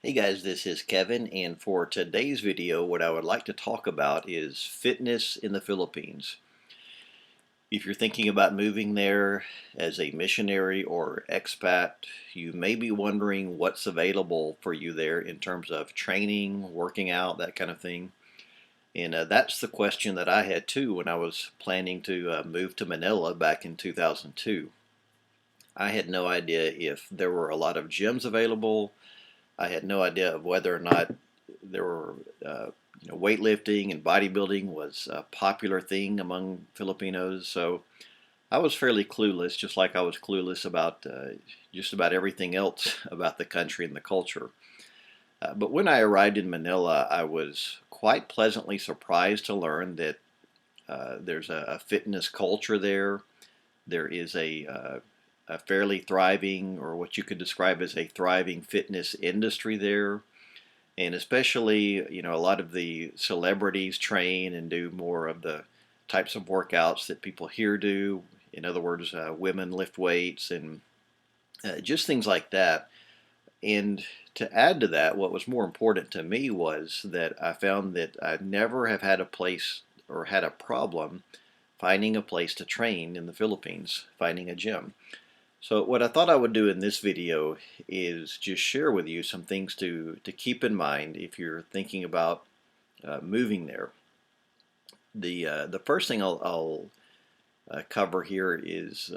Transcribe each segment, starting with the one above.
Hey guys, this is Kevin, and for today's video, what I would like to talk about is fitness in the Philippines. If you're thinking about moving there as a missionary or expat, you may be wondering what's available for you there in terms of training, working out, that kind of thing. And that's the question that I had too when I was planning to move to Manila back in 2002. I had no idea if there were a lot of gyms available. I had no idea of whether or not there were, weightlifting and bodybuilding was a popular thing among Filipinos. So I was fairly clueless, just like I was clueless about just about everything else about the country and the culture. But when I arrived in Manila, I was quite pleasantly surprised to learn that there's a fitness culture there. There is a fairly thriving, or what you could describe as a thriving fitness industry there. And especially, a lot of the celebrities train and do more of the types of workouts that people here do. In other words, women lift weights and just things like that. And to add to that, what was more important to me was that I found that I never have had a place or had a problem finding a place to train in the Philippines, finding a gym. So what I thought I would do in this video is just share with you some things to keep in mind if you're thinking about moving there. The first thing I'll cover here is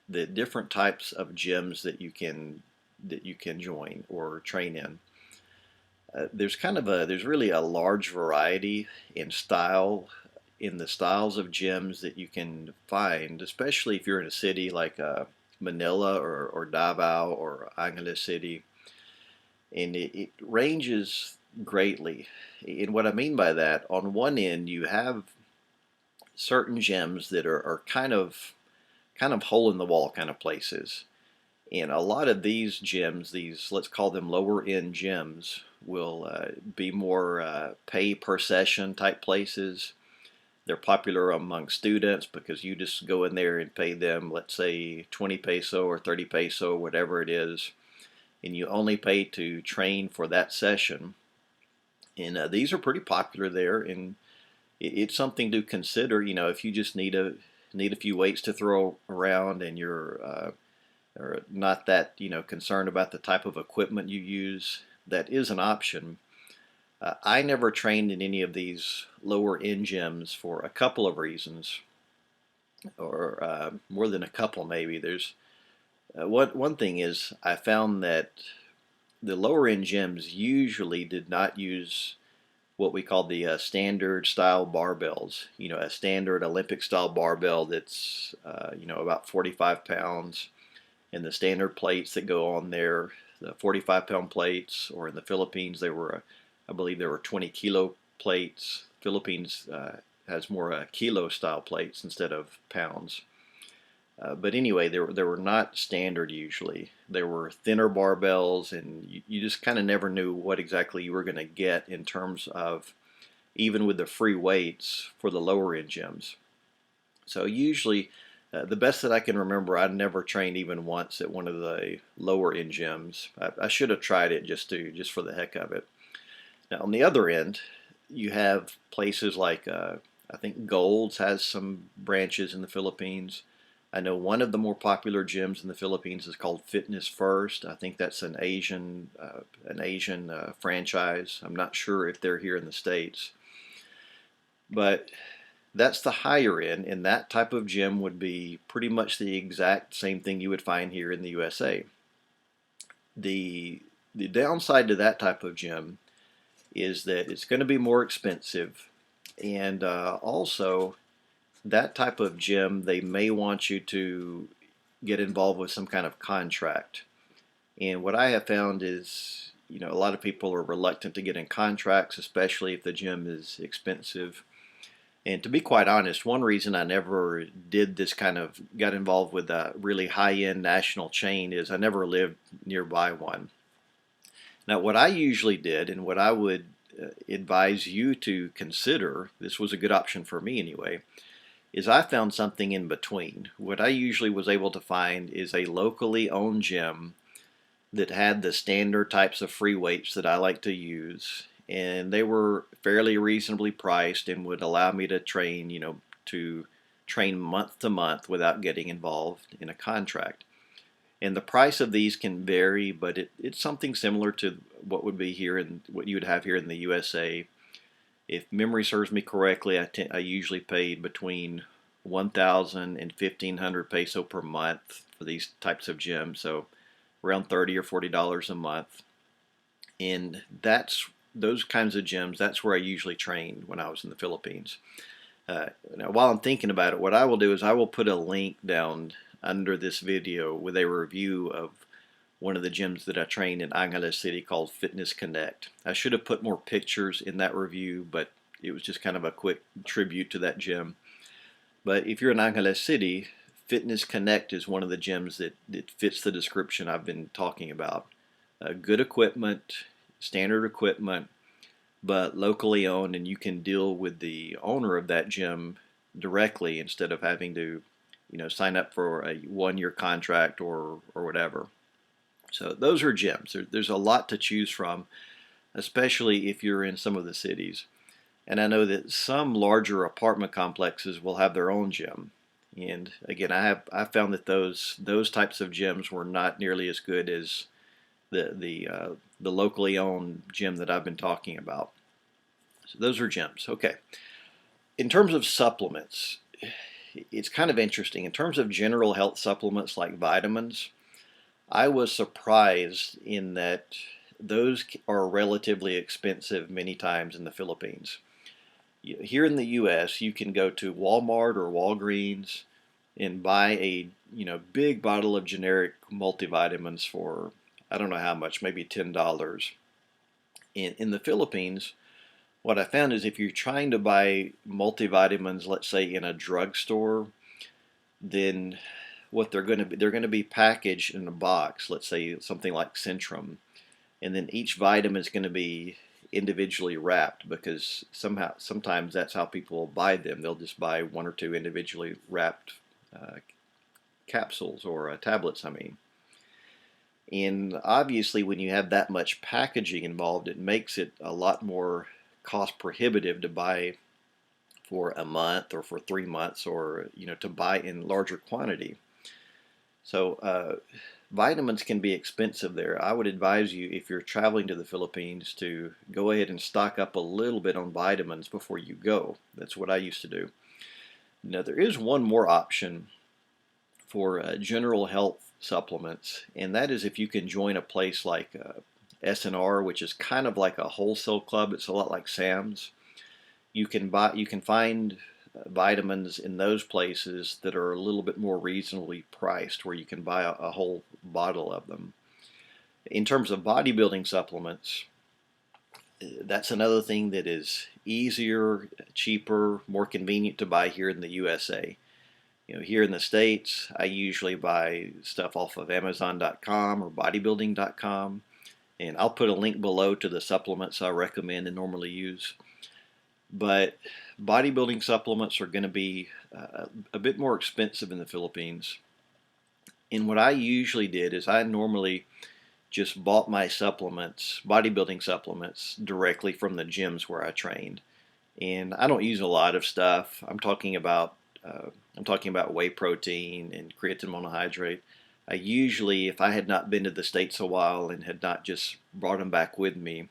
the different types of gyms that you can join or train in. There's really a large variety in the styles of gyms that you can find, especially if you're in a city like Manila or Davao or Angeles City, and it ranges greatly. And what I mean by that, on one end, you have certain gyms that are kind of hole in the wall kind of places. And a lot of these gyms, these let's call them lower end gyms, will be more pay per session type places. They're popular among students because you just go in there and pay them, let's say 20 peso or 30 peso, whatever it is, and you only pay to train for that session. And these are pretty popular there, and it's something to consider. If you just need a few weights to throw around, and you're or not that concerned about the type of equipment you use, that is an option. I never trained in any of these lower end gyms for a couple of reasons, or more than a couple maybe. There's one thing is I found that the lower end gyms usually did not use what we call the standard style barbells. A standard Olympic style barbell that's about 45 pounds, and the standard plates that go on there, the 45-pound plates, or in the Philippines I believe there were 20-kilo plates. Philippines has more kilo style plates instead of pounds. But anyway, they were not standard usually. There were thinner barbells, and you just kind of never knew what exactly you were going to get in terms of even with the free weights for the lower end gyms. So usually, the best that I can remember, I never trained even once at one of the lower end gyms. I should have tried it just for the heck of it. Now, on the other end, you have places like I think Gold's has some branches in the Philippines. I know one of the more popular gyms in the Philippines is called Fitness First. I think that's an Asian franchise. I'm not sure if they're here in the States, but that's the higher end, and that type of gym would be pretty much the exact same thing you would find here in the USA. The downside to that type of gym is that it's going to be more expensive, and also that type of gym, they may want you to get involved with some kind of contract. And what I have found is, a lot of people are reluctant to get in contracts, especially if the gym is expensive. And to be quite honest, one reason I never did this got involved with a really high-end national chain is I never lived nearby one. Now, what I usually did, and what I would advise you to consider, this was a good option for me anyway, is I found something in between. What I usually was able to find is a locally owned gym that had the standard types of free weights that I like to use, and they were fairly reasonably priced and would allow me to train, to train month to month without getting involved in a contract. And the price of these can vary, but it's something similar to what would be here in what you would have here in the USA. If memory serves me correctly, I usually paid between 1,000 and 1,500 peso per month for these types of gyms, so around $30 or $40 a month. And that's those kinds of gyms. That's where I usually trained when I was in the Philippines. Now, while I'm thinking about it, what I will do is I will put a link down under this video with a review of one of the gyms that I trained in Angeles City called Fitness Connect. I should have put more pictures in that review, but it was just kind of a quick tribute to that gym. But if you're in Angeles City, Fitness Connect is one of the gyms that fits the description I've been talking about. Good equipment, standard equipment, but locally owned, and you can deal with the owner of that gym directly instead of having to, sign up for a one-year contract or whatever. So those are gyms. There's a lot to choose from, especially if you're in some of the cities. And I know that some larger apartment complexes will have their own gym. And again, I found that those types of gyms were not nearly as good as the locally owned gym that I've been talking about. So those are gyms. Okay. In terms of supplements, it's kind of interesting. In terms of general health supplements like vitamins, I was surprised in that those are relatively expensive many times in the Philippines. Here in the U.S., you can go to Walmart or Walgreens and buy a big bottle of generic multivitamins for I don't know how much, maybe $10. In the Philippines, what I found is if you're trying to buy multivitamins, let's say in a drugstore, then what they're going to be packaged in a box, let's say something like Centrum, and then each vitamin is going to be individually wrapped because sometimes that's how people buy them. They'll just buy one or two individually wrapped capsules or tablets, I mean. And obviously when you have that much packaging involved, it makes it a lot more cost prohibitive to buy for a month or for 3 months, or to buy in larger quantity. So vitamins can be expensive there. I would advise you, if you're traveling to the Philippines, to go ahead and stock up a little bit on vitamins before you go. That's what I used to do. Now there is one more option for general health supplements, and that is if you can join a place like S&R, which is kind of like a wholesale club. It's a lot like Sam's. You can find vitamins in those places that are a little bit more reasonably priced, where you can buy a whole bottle of them. In terms of bodybuilding supplements, that's another thing that is easier, cheaper, more convenient to buy here in the USA. Here in the States, I usually buy stuff off of Amazon.com or bodybuilding.com, and I'll put a link below to the supplements I recommend and normally use. But bodybuilding supplements are going to be a bit more expensive in the Philippines. And what I usually did is I normally just bought my supplements, bodybuilding supplements, directly from the gyms where I trained. And I don't use a lot of stuff. I'm talking about whey protein and creatine monohydrate. I usually, if I had not been to the States a while and had not just brought them back with me,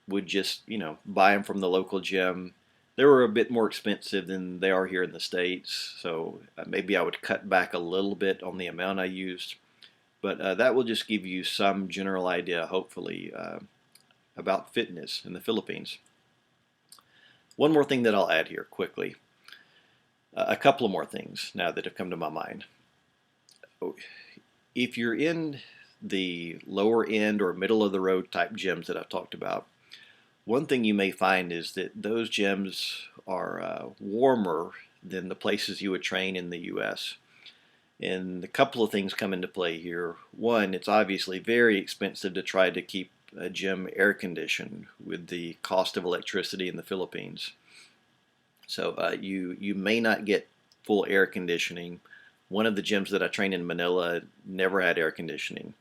would just, buy them from the local gym. They were a bit more expensive than they are here in the States, so maybe I would cut back a little bit on the amount I used. But that will just give you some general idea, hopefully, about fitness in the Philippines. One more thing that I'll add here quickly. A couple of more things now that have come to my mind. If you're in the lower end or middle of the road type gyms that I've talked about, one thing you may find is that those gyms are warmer than the places you would train in the U.S. And a couple of things come into play here. One, it's obviously very expensive to try to keep a gym air conditioned with the cost of electricity in the Philippines. So you may not get full air conditioning. One of the gyms that I trained in Manila never had air conditioning.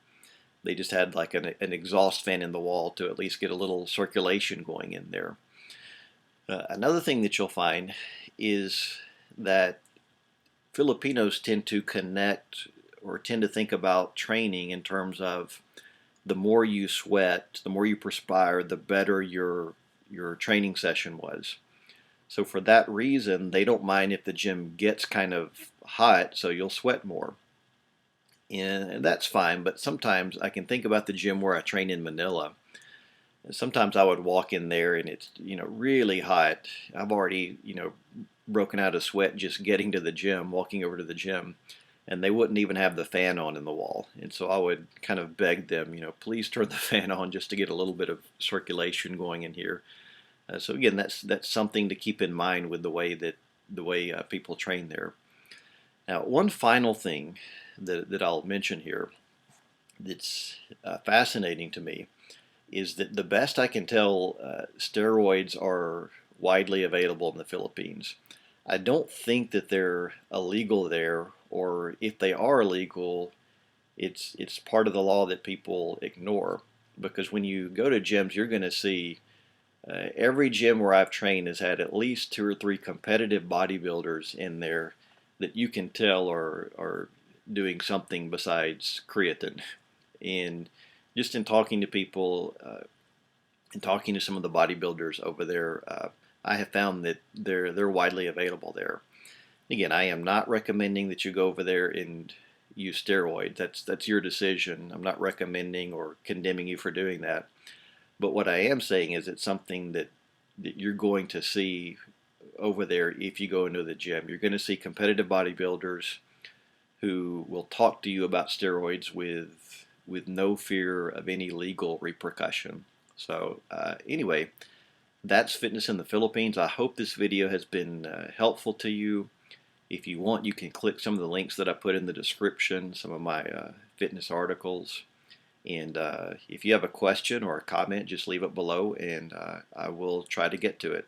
They just had like an exhaust fan in the wall to at least get a little circulation going in there. Another thing that you'll find is that Filipinos tend to connect or tend to think about training in terms of the more you sweat, the more you perspire, the better your training session was. So for that reason, they don't mind if the gym gets kind of hot, so you'll sweat more. And that's fine, but sometimes I can think about the gym where I train in Manila. Sometimes I would walk in there and it's, really hot. I've already, broken out of sweat just getting to the gym, walking over to the gym, and they wouldn't even have the fan on in the wall. And so I would kind of beg them, please turn the fan on just to get a little bit of circulation going in here. So again, that's something to keep in mind with the way people train there. Now, one final thing that I'll mention here that's fascinating to me is that the best I can tell, steroids are widely available in the Philippines. I don't think that they're illegal there, or if they are illegal, it's part of the law that people ignore. Because when you go to gyms, you're going to see every gym where I've trained has had at least 2 or 3 competitive bodybuilders in there that you can tell are doing something besides creatine. And just in talking to people and talking to some of the bodybuilders over there, I have found that they're widely available there. Again, I am not recommending that you go over there and use steroids. That's your decision. I'm not recommending or condemning you for doing that. But what I am saying is it's something that you're going to see over there if you go into the gym. You're going to see competitive bodybuilders who will talk to you about steroids with no fear of any legal repercussion. So anyway, that's fitness in the Philippines. I hope this video has been helpful to you. If you want, you can click some of the links that I put in the description, some of my fitness articles. And if you have a question or a comment, just leave it below and I will try to get to it.